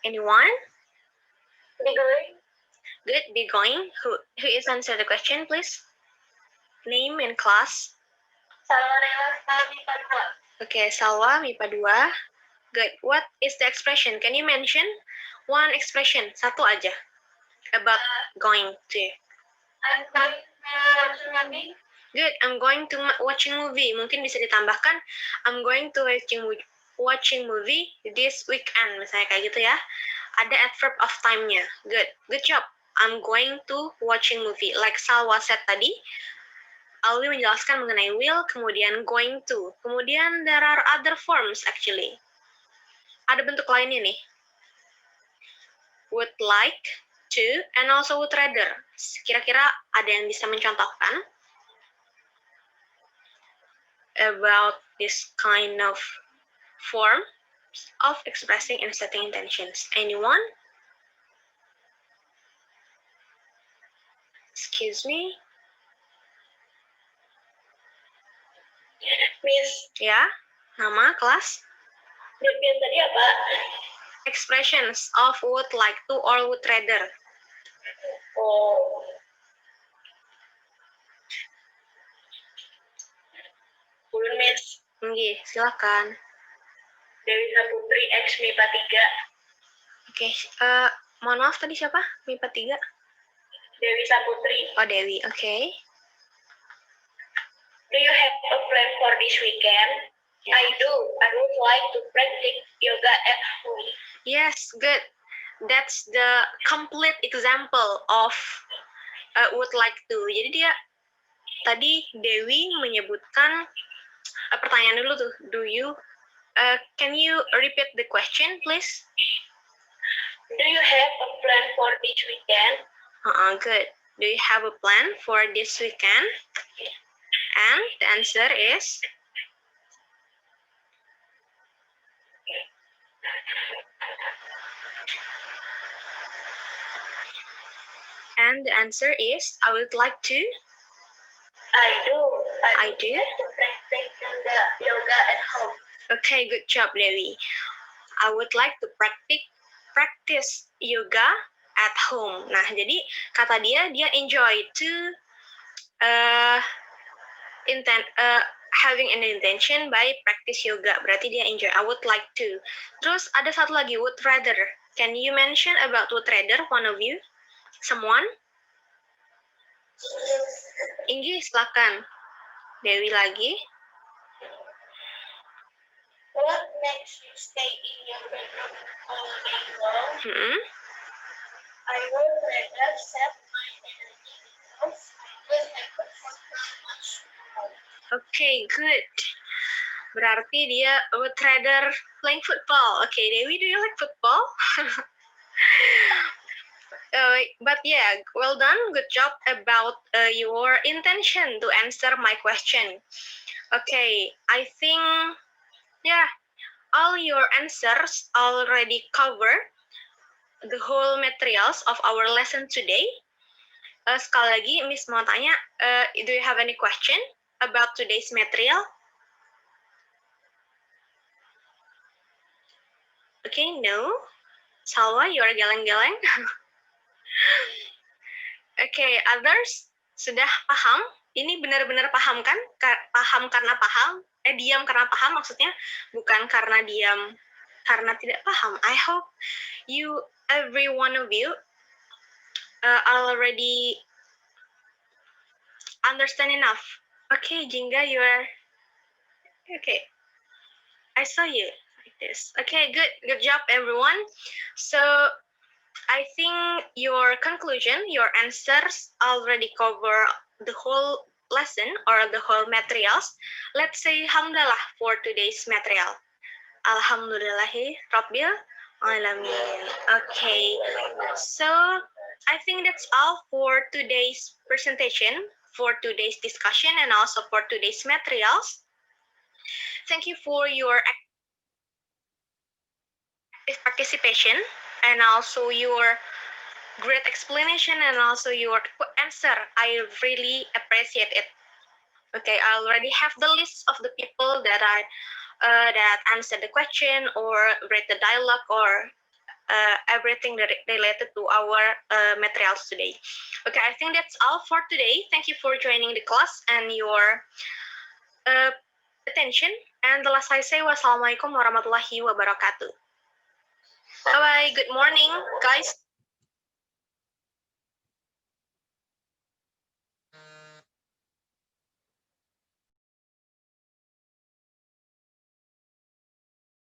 Anyone?
Be going.
Good, be going. Who is answer the question, please? Name and class.
Salmonella MIPA 2.
Okay, Salwa, MIPA 2. Good. What is the expression? Can you mention one expression? Satu aja. About going to.
I'm going to watch a movie.
Good. I'm going to watching movie. Mungkin bisa ditambahkan I'm going to watching movie this weekend. Misalnya kayak gitu ya. Ada adverb of time-nya. Good. Good job. I'm going to watching movie. Like Salwa said tadi, Alwi menjelaskan mengenai will, kemudian going to. Kemudian there are other forms actually. Ada bentuk lainnya nih. Would like to and also would rather. Kira-kira ada yang bisa mencontohkan about this kind of form of expressing and setting intentions? Anyone? Excuse me?
Miss,
Ya, nama, kelas?
grup yang tadi apa?
Expressions of would like to or would rather.
Oh. Ulun, Miss.
Nggih, silakan.
Dewi Saputri X MIPA 3.
Oke, mohon maaf tadi siapa? MIPA 3?
Dewi Saputri.
Oh, Dewi, oke.
Do you have a plan for this weekend?
Yeah.
I do. I would like to practice yoga at home.
Yes, good. That's the complete example of would like to. Jadi dia tadi Dewi menyebutkan pertanyaan dulu tuh. Can you repeat the question, please?
Do you have a plan for this weekend?
Good. Do you have a plan for this weekend? And the answer is I would like to.
I do.
I do.
Like to practice the yoga at home.
Okay, good job, Dewi. I would like to practice yoga at home. Nah, jadi kata dia enjoy to having an intention by practice yoga. Berarti dia enjoy. I would like to. Terus ada satu lagi, would rather. Can you mention about would rather, one of you? Someone? Inggi, silakan. Dewi lagi.
What makes you stay in your bedroom all day long? I would rather set my energy because I will have a much more.
Okay, good. Berarti dia would rather playing football. Okay, Dewi, do you like football? But yeah, well done. Good job about your intention to answer my question. Okay, I think, yeah, all your answers already cover the whole materials of our lesson today. Sekali lagi, Miss mau tanya, do you have any question about today's material? Okay, no. Salwa, you are geleng-geleng. Okay, others sudah paham? Ini benar-benar paham kan? Paham karena paham? Diam karena paham maksudnya, bukan karena diam karena tidak paham. I hope you, every one of you, already understand enough. Okay, Jingga, you are okay. I saw you like this. Okay, good job, everyone. So I think your conclusion, your answers already cover the whole lesson or the whole materials. Let's say alhamdulillah for today's material. Alhamdulillahi Rabbil Alamin. Okay, so I think that's all for today's presentation, for today's discussion, and also for today's materials. Thank you for your active participation and also your great explanation and also your answer. I really appreciate it. Okay, I already have the list of the people that answered the question or read the dialogue or everything that related to our materials today. Okay, I think that's all for today. Thank you for joining the class and your attention. And the last I say, wassalamualaikum warahmatullahi wabarakatuh. Bye-bye. Good morning, guys.